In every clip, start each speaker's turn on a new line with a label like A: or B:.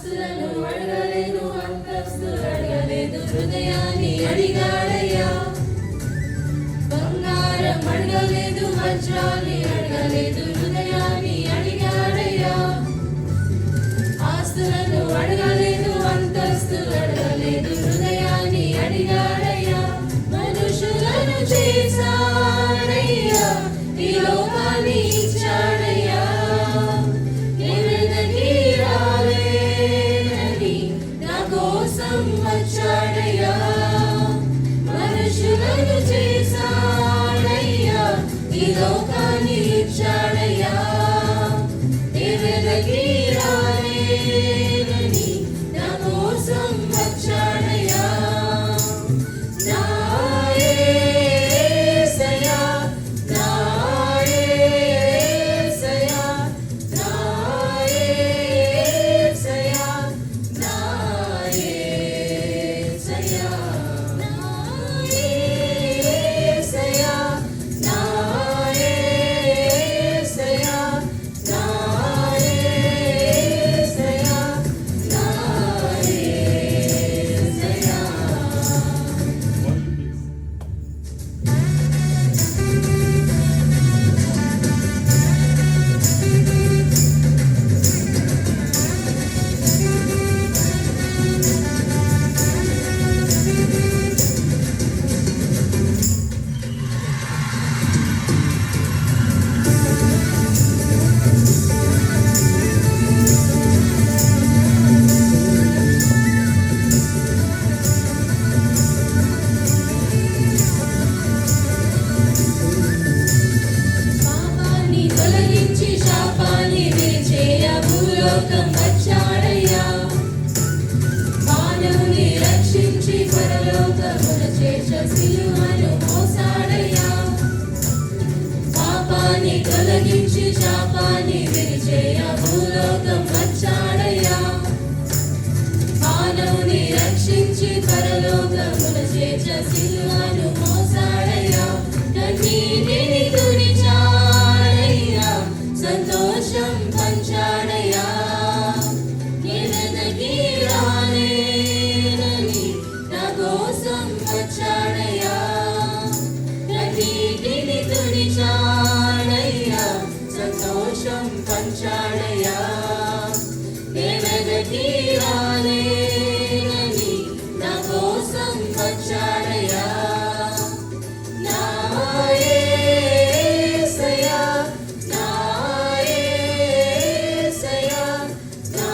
A: ఆస్తులను అడగలేదు, అంతస్తులు అడగలేదు, హృదయాన్ని అడిగాడయ్యా. బంగారం అడగలేదు, వజ్రాన్ని అడగలేదు, హృదయాన్ని అడిగాడయ్యా. ఆస్తులను అడగలేదు, అంతస్తులు అడగలేదు, హృదయాన్ని అడిగాడయ్యా. మనుషులను చేశాడయ్యా, ఈ లోకాన్ని ఇచ్చాడయ్యా. ఎవరికి రాలేదని నా కోసం వచ్చాడయ్యా. మనుషులను చేశాడయ్యా, ఈ లోకాన్ని ఇచ్చాడయ్యా. ఎవరికి రాలేదని నా కోసం వచ్చాడయ్యా. నా యేసయ్యా, నా యేసయ్యా, నా యేసయ్యా, నా యేసయ్యా, నా యేసయ్యా, నా యేసయ్యా, నా యేసయ్యా, నా యేసయ్యా. పాపాన్ని తొలగించి శాపాన్ని విరిచేయ భూలోకం వచ్చాడయ్యా. మానవుని రక్షించి పరలోకమున చేర్చ సిలువను మోసాడయ్యా. పాపాన్ని తొలగించి శాపాన్ని విరిచేయ భూలోకం వచ్చాడయ్యా. మానవుని రక్షించి పరలోకమున చేర్చ సిలువను మోసాడయ్యా. కన్నీటిని తుడిచాడయ్యా, సంతోషం పంచాడయ్యా. ఎవరికి రాలేదని నా కోసం వచ్చాడయ్యా. కన్నీటిని తుడిచాడయ్యా, సంతోషం పంచాడయ్యా. ఎవరికి రాలేదని నా కోసం వచ్చాడయ్యా. నా యేసయ్యా, నా యేసయ్యా, నా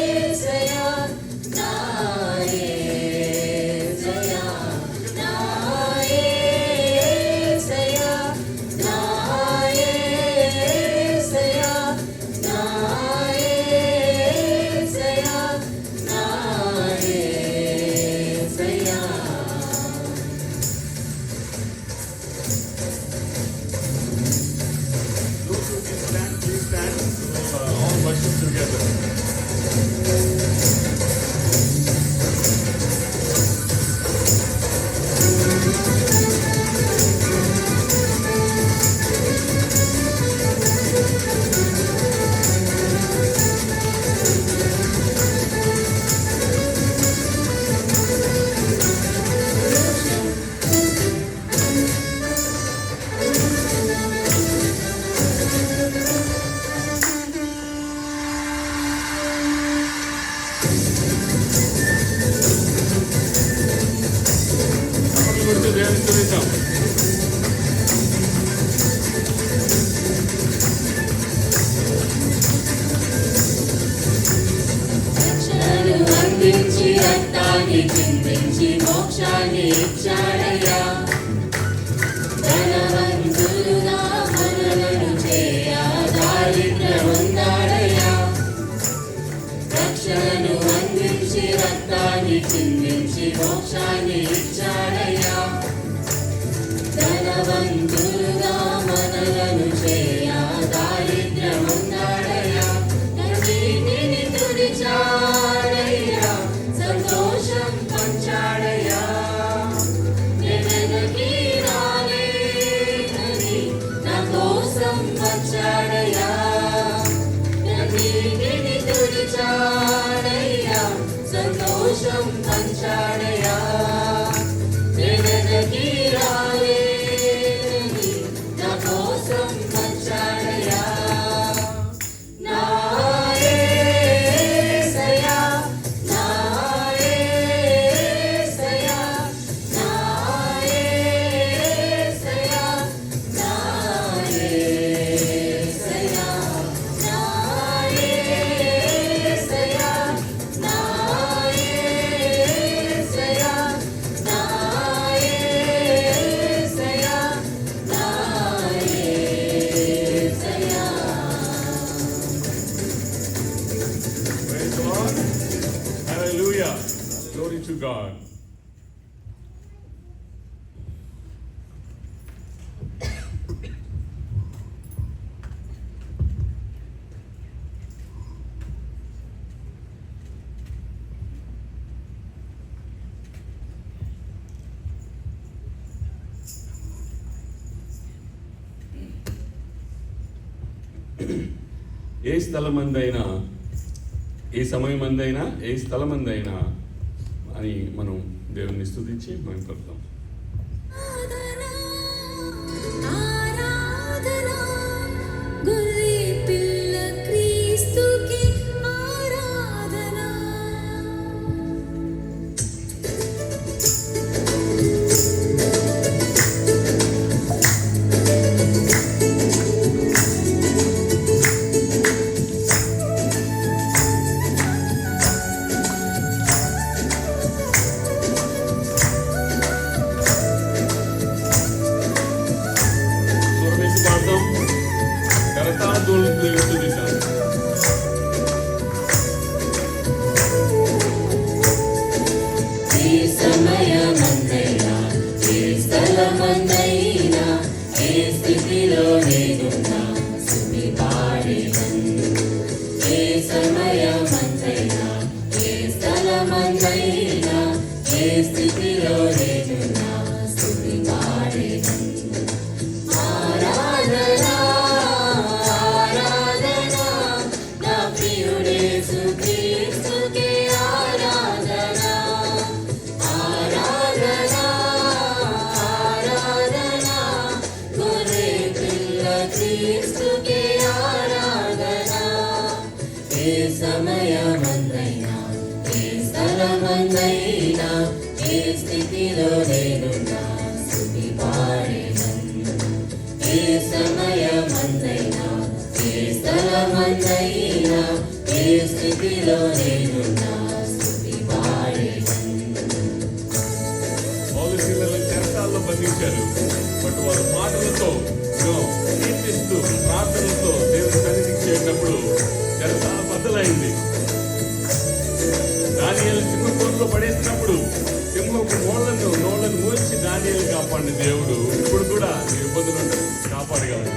A: యేసయ్యా, నా యేసయ్యా, నా యేసయ్యా, నా యేసయ్యా, నా యేసయ్యా, నా యేసయ్యా.
B: Those who can stand, please stand. All worship together. గురించి దేవుని స్తుతిద్దాం.
A: రక్షణను అందించి రక్తాన్ని చిందించి మోక్షాన్ని ఇచ్చాడయ్యా. ధనవంతులుగా మనలను చేయ దారిద్ర్యం ఉన్నాడయ్యా. రక్షణను అందించి రక్తాన్ని చిందించి మోక్షాన్ని ఇచ్చాడయ్యా. ధనవంతులుగా మనలను చేయ దారిద్ర్యం ఉన్నాడయ్యా. కన్నీటిని తుడిచాడయ్యా, సంతోషం పంచాడయ్యా. ఎవరికి రాలేదని నా కోసం వచ్చాడయ్యా. కన్నీటిని తుడి పంచాడయా ఎదకి రాలేని నా కోసం పంచాడయా నా యేసయ్యా నా యేసయ్యా నా యేసయ్యా నా యేసయ్యా నా యేసయ్యా నా యేసయ్యా నా యేసయ్యా నా యేసయ్యా.
B: Praise the Lord. Hallelujah. Glory to God. ఏ స్థలమందైనా ఏ సమయమందైనా ఏ స్థలమందైనా అని మనం దేవుని స్తుతించి మనం పడతాం.
A: ఆరాధనా గొర్రె పిల్ల క్రీస్తుకి ఆరాధనా
B: స్వరమేసి పాడతాం. కరతాళధ్వనులతో స్తుతిద్దాం.
A: ఏ సమయమందైనా ఏ స్థలమందైనా ఏ స్థితిలో నేనున్నా స్తుతి పాడేదను. ఏ సమయమందైనా ఏ స్థలమందైనా ఏ స్థితిలో నేనున్నా స్తుతి పాడేదను. ఆరాధనా ఆరాధనా నా ప్రియుడేసు క్రీస్తుకే ఆరాధనా ఆరాధనా ఆరాధనా గొర్రె పిల్ల క్రీస్తుకే ఆరాధనా. ఏ సమయమందైనా ఏ స్థలమందైనా ఏ స్థితిలో నేనున్నా స్తుతి పాడేదను. ఏ సమయమందైనా ఏ స్థలమందైనా ఏ స్థితిలో నేనున్నా స్తుతి పాడేదను.
B: పౌలు శీలను చెరసాల్లో బంధించారు. బట్ వాళ్ళ మాటలతో కీర్తిస్తూ ప్రార్థనలతో దేవుని సన్నిధికి చేరినప్పుడు చెరసాల బద్దలైంది. దానియేలు సింహపురంలో పడేసినప్పుడు సింహపు నోళ్లను మూసి దానియేలు కాపాడిన దేవుడు ఇప్పుడు కూడా ఈ ఇబ్బందులను కాపాడగలడు.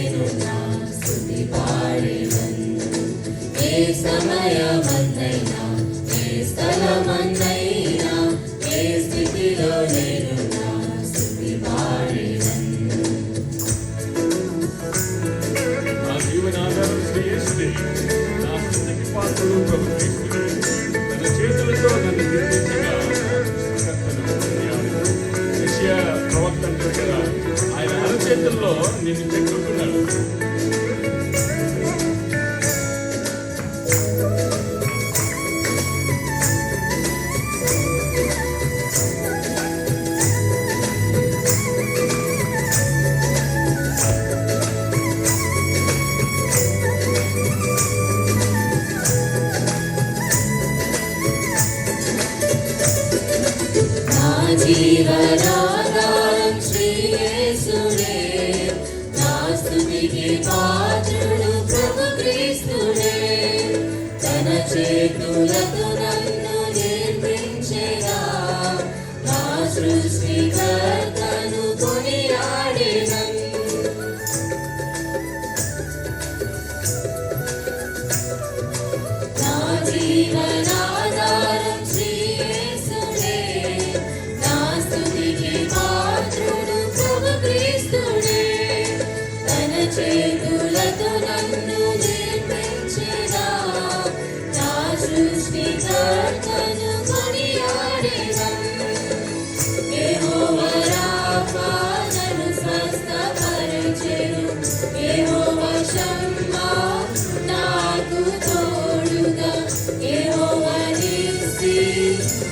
A: నేను నా స్తుతి పాడేదను. ఏ సమయమందైనా ఏ స్థలమందైనా ఏ స్థితిలో నేను నా స్తుతి పాడేదను.
B: నా జీవనాధారం శ్రేయస్సుడే, నా స్తుతికి పాత్రుడు ప్రభు క్రీస్తుడే. తన చేతులతో నన్ను నిర్మించగా కర్తను కొనియాడెను. యెషయా ప్రవక్త అంటాడు కదా, ఆయన అరచేతుల్లో నిన్ను చెక్కుకున్నాడు.
A: నా జీవనాధారం శ్రీ యేసుడే, నా స్తుతికి పాత్రుడు ప్రభు క్రీస్తుడే. తన చేతులతో నన్ను నిర్మించెగా, నా సృష్టికర్తను కొనియాడెదను. నా జీవనాధారం శ్రీ యేసుడే, నా స్తుతికి పాత్రుడు ప్రభు క్రీస్తుడే. తన చేతులతో నన్ను నిర్మించెగా, నా సృష్టికర్తను కొనియాడెదను. యెహోవా రాఫా నన్ను స్వస్థపరచెను. యెహోవా షమ్మా నాకు తోడుగా. యెహోవా నిస్సి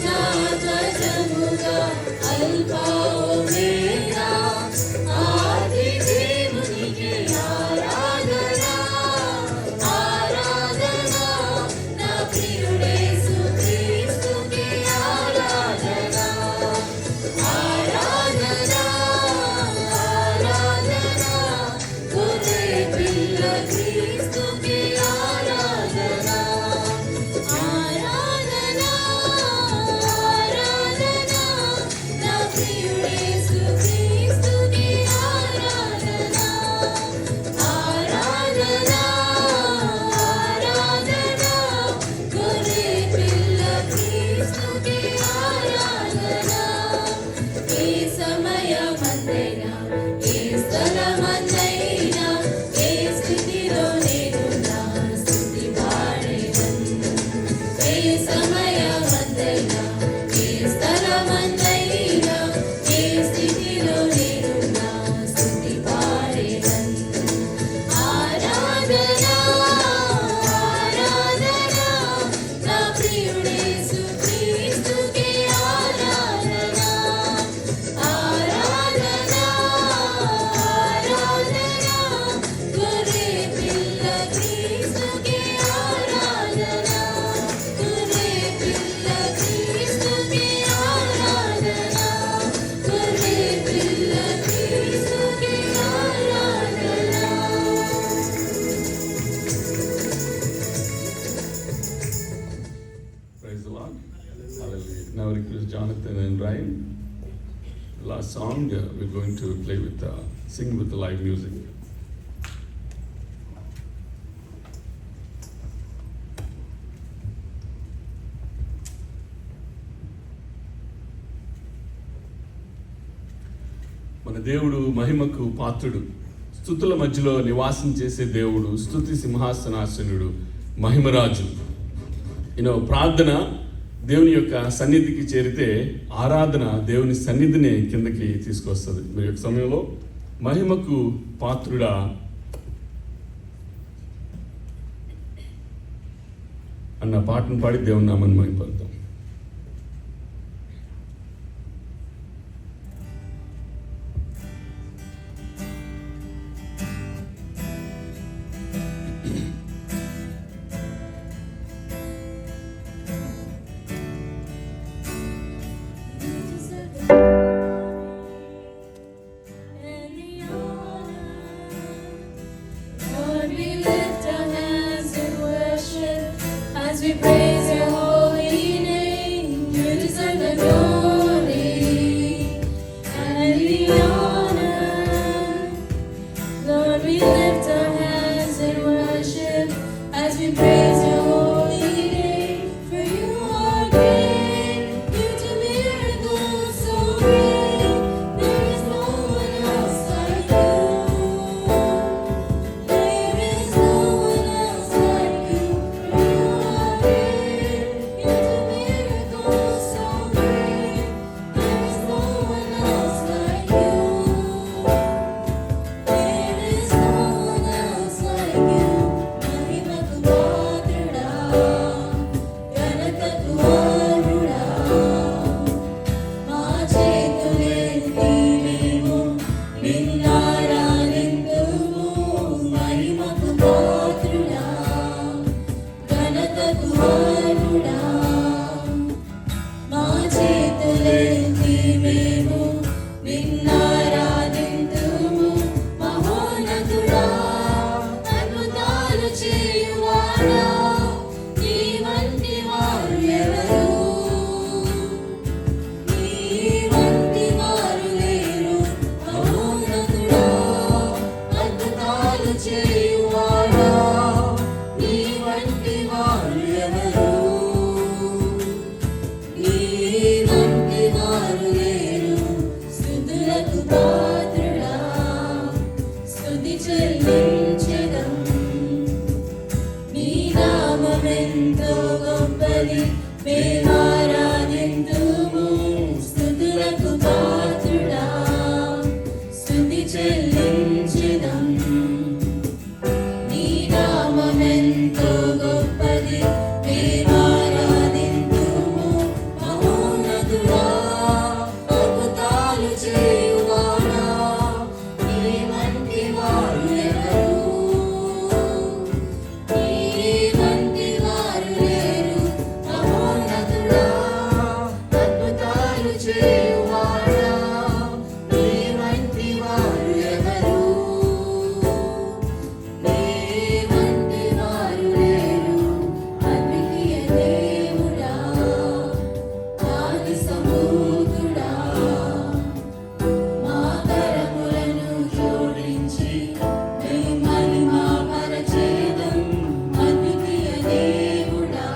A: నా ధ్వజముగా. అల్ఫా ఒమేగా ఆది దేవునికే ఆరాధన. ఆరాధన నా ప్రియుడేసు క్రీస్తుకే ఆరాధన. ఆరాధన ఆరాధన గొర్రె పిల్ల క్రీస్తుకే ఆరాధన. ఆరాధన ఆరాధన నా ప్రియుడేసు క్రీస్తుకే ఆరాధన. ఆరాధన ఆరాధన గొర్రె పిల్ల క్రీస్తుకే ఆరాధన. ఏ సమయమందైనా ఏ స్థలమందైనా ఏ స్థితిలో నేను నా స్తుతి పాడేదను. ఏ సమయమందైనా ఏ స్థలమందైనా ఏ స్థితిలో నేను నా స్తుతి పాడేదను. ఆరాధన ఆరాధన నా ప్రియుడేసు క్రీస్తుకే ఆరాధన. ఆరాధన ఆరాధన గొర్రె పిల్ల క్రీస్తుకే ఆరాధన. గొర్రె పిల్ల క్రీస్తుకే ఆరాధన. గొర్రె పిల్ల క్రీస్తుకే ఆరాధన.
B: Praise the Lord. Hallelujah. Now I request Jonathan and Ryan. The last song we're going to play with, sing with the live music. మన దేవుడు మహిమకు పాత్రుడు, స్తుతుల మధ్యలో నివాసం చేసే దేవుడు, స్తుతి సింహాసనాసనుడు, మహిమరాజు. ప్రార్థన దేవుని యొక్క సన్నిధికి చేరితే ఆరాధన దేవుని సన్నిధిని కిందకి తీసుకొస్తుంది. మీ యొక్క సమయంలో మహిమకు పాత్రుడా అన్న పాటను పాడి దేవుని నామని మహిమపడతాం.
A: We praise your holy name. You deserve the glory and the honor. Lord, we lift చేయువాడా నీ వంటి వారు ఎవరు నీ వంటి వారు లేరు స్తుతులకు పాత్రుడా స్తుతి చెల్లించెదం నీ నామమెంతో గొప్పది మేమారాధింతుము స్తుతులకు పాత్రుడా స్తుతి చెల్లించెదం నీ నామమెంతో గొప్పది మేమారాధింతుము మహోన్నతుడా అద్భుతాలు చేయువాడా నీ వంటి వారు ఎవరు నీ వంటి వారు లేరు మహోన్నతుడా అద్భుతాలు చేయువాడా నీ వంటి వారు ఎవరు నీ వంటి వారు లేరు అద్వితీయ దేవుడా ఆది సమూతుడా మా కరములను జోడించి మిమ్మల్ని మా పరచేదం అద్వితీయ దేవుడా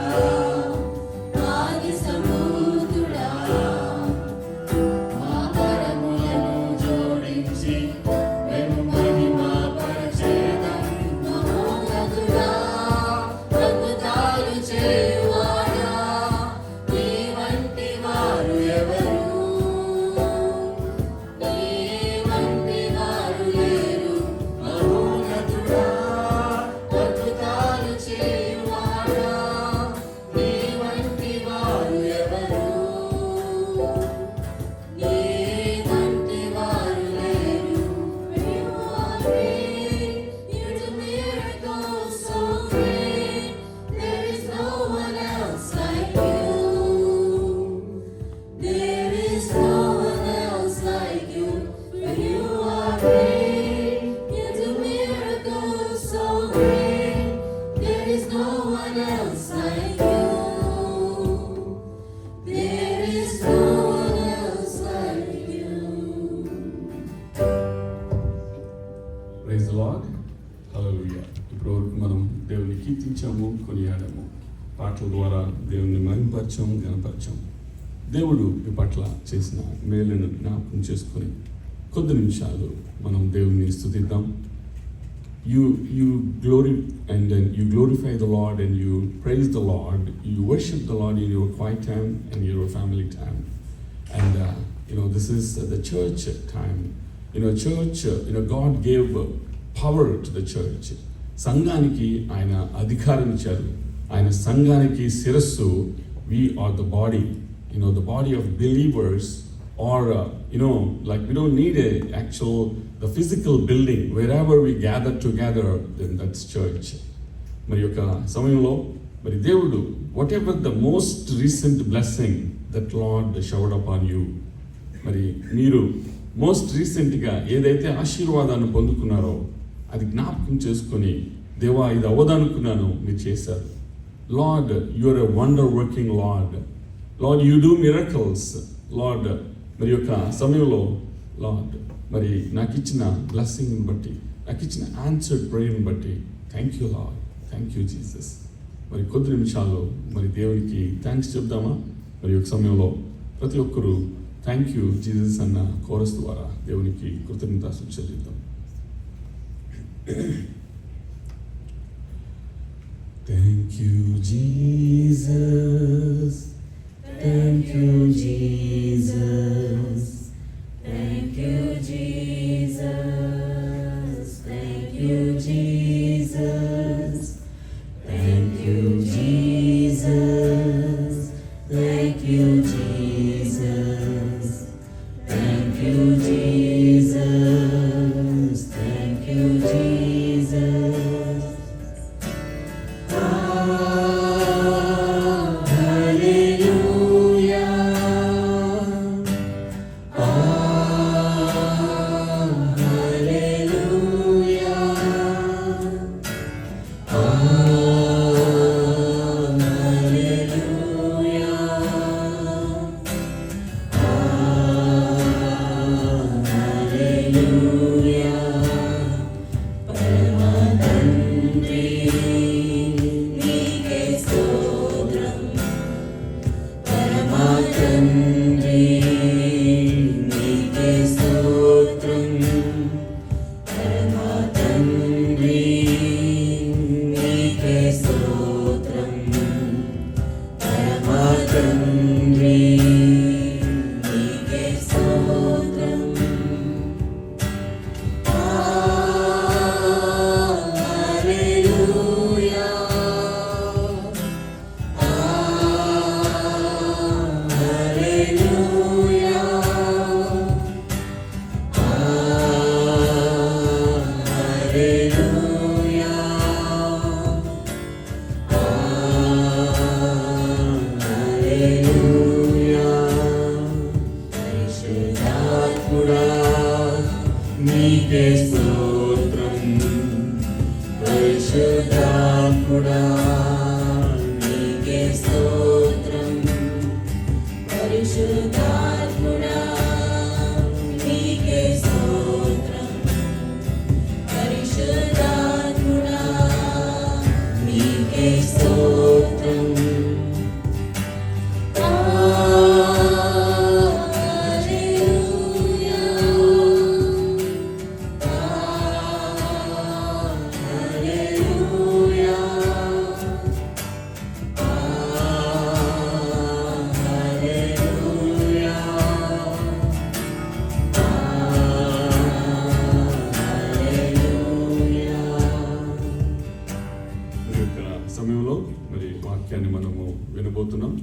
A: ఆది సమూతుడా మా కరములను జోడించి మిమ్మల్ని మా పరచేదం మహోన్నతుడా అద్భుతాలు చేయువాడా నీ వంటి వారు ఎవరు నీ వంటి వారు లేరు మహోన్నతుడా అద్భుతాలు చేయువాడా నీ వంటి వారు ఎవరు నీ వంటి వారు లేరు You are great, you do miracles so great, there is no one else like you. There is no one else like you, for you are great, you do miracles so great, there is no one else like you. There is no one else like you.
B: Praise the lord hallelujah. ఇప్పటివరకు మనం దేవుని కీర్తించాము, కొనియాడాము, పాటల ద్వారా దేవుని మహిమపరచాము, ఘనపరచాము. దేవుడు ఈ పట్ల చేసిన మేలును జ్ఞాపకం చేసుకొని కొద్ది నిమిషాలు మనం దేవుని స్తుతిద్దాం. You glory and then you glorify the Lord and you praise the Lord. You worship the Lord in your quiet time and your family time. And this is the church time. Church, God gave power to the church. సంఘానికి ఆయన అధికారం ఇచ్చారు. ఆయన సంఘానికి శిరస్సు. We are the body. The body of believers. Or like we don't need the physical building. Wherever we gather together, then that's church. మరి యొక్క సమయంలో మరి దేవుడు whatever the most recent blessing that Lord showered upon you, మరి మీరు most రీసెంట్గా ఏదైతే ఆశీర్వాదాన్ని పొందుకున్నారో అది జ్ఞాపకం చేసుకొని దేవా ఇది అవ్వదనుకున్నాను మీరు చేశారు. Lord you are a wonder working Lord. Lord you do miracles. Lord మరి యొక్క సమయంలో లార్డ్ మరి నాకు ఇచ్చిన బ్లెస్సింగ్ని బట్టి, నాకు ఇచ్చిన ఆన్సర్డ్ ప్రేయర్ని బట్టి thank you lord, thank you Jesus. మరి కొద్ది నిమిషాల్లో మరి దేవునికి థ్యాంక్స్ చెప్దామా? మరి యొక్క సమయంలో ప్రతి ఒక్కరూ థ్యాంక్ యూ జీసస్ అన్న కోరస్ ద్వారా దేవునికి కృతజ్ఞతాస్తుతులు చెల్లిద్దాం. Thank you Jesus, thank you Jesus, thank you Jesus, thank you Jesus, thank you Jesus, thank you Jesus, thank you Jesus, thank you Jesus.
A: తండ్రి నీకే స్తోత్రం పరమా తండ్రి నీకే స్తోత్రం పరమా తండ్రి నీకే స్తోత్రం పరమా తండ్రి నీకే స్తోత్రం హల్లెలూయా హల్లెలూయా హల్లెలూయా హల్లెలూయా పరిశుద్ధాత్ముడా నీకే స్తోత్రం పరిశుద్ధాత్ముడా నీకే స్తోత్రం పరిశుద్ధాత్ముడా నీకే స్తోత్రం పరిశుద్ధాత్ముడా నీకే స్తోత్రం హల్లెలూయా హల్లెలూయా హల్లెలూయా హల్లెలూయా
B: ఈ యొక్క సమయంలో మరి వాక్యాన్ని మనము వినబోతున్నాం.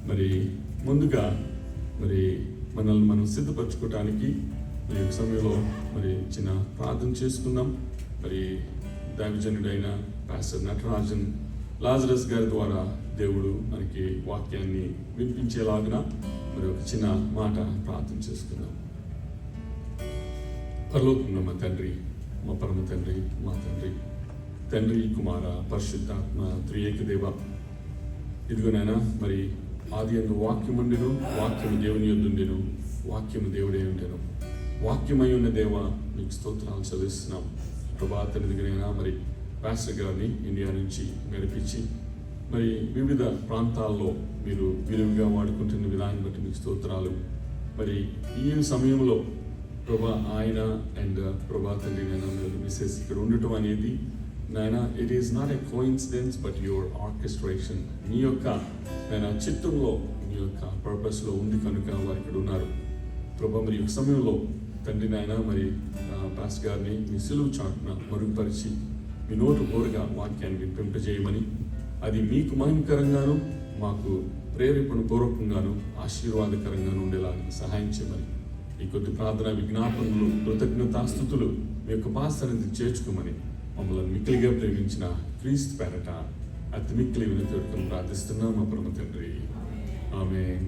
B: మరి ముందుగా మరి మనల్ని మనం సిద్ధపరచుకోవడానికి మరి ఈ యొక్క సమయంలో మరి చిన్న ప్రార్థన చేసుకుందాం. మరి దైవజనుడైన పాస్టర్ నటరాజన్ లాజరస్ గారి ద్వారా దేవుడు మనకి వాక్యాన్ని వినిపించేలాగున మరి ఒక చిన్న మాట ప్రార్థన చేసుకుందాం. పరలోకమున్న మా తండ్రి, మా పరమ తండ్రి, మా తండ్రి కుమార పరిశుద్ధాత్మ త్రియేక దేవ, ఇదిగోనైనా మరి ఆది యందు వాక్యముండెను, వాక్యము దేవుని యొద్దుండెను, వాక్యము దేవుడే ఉండెను, వాక్యమై ఉన్న దేవ మీకు స్తోత్రాలు చెల్లిస్తున్నాం. ప్రభాతనిదిగనైనా మరి పాస్టర్ గారిని ఇండియా నుంచి నడిపించి మరి వివిధ ప్రాంతాల్లో మీరు విలువగా వాడుకుంటున్న విధానం బట్టి మీకు స్తోత్రాలు. మరి ఈ సమయంలో ప్రభా ఆయన అండ్ ప్రభా తండ్రి నేను మిస్సెస్ ఇక్కడ ఉండటం అనేది నాయన it is not a coincidence but your orchestration. మీ యొక్క నాయన చిత్తంలో మీ యొక్క పర్పస్లో ఉంది కనుక వారు ఇక్కడ ఉన్నారు. ప్రభా మరి యొక్క సమయంలో తండ్రి నాయన మరి పాస్టర్ గారిని మీ సిలువు చాటున మరుగుపరిచి మీ నోటు బోరుగా వాక్యాన్ని వినిపింపజేయమని, అది మీకు మహిమకరంగాను మాకు ప్రేరేపణ పూర్వకంగాను ఆశీర్వాదకరంగాను ఉండేలాగా సహాయం చేయమని, ఈ కొద్ది ప్రార్థన విజ్ఞాపనలు కృతజ్ఞతాస్తుతులు మీ యొక్క పాసరని చేర్చుకోమని మమ్మల్ని మిక్కిలిగా ప్రేమించిన క్రీస్తు పేరట అతి మిక్కిలి వినతి ప్రార్థిస్తున్నాం మా పరమ తండ్రి. ఆమేన్.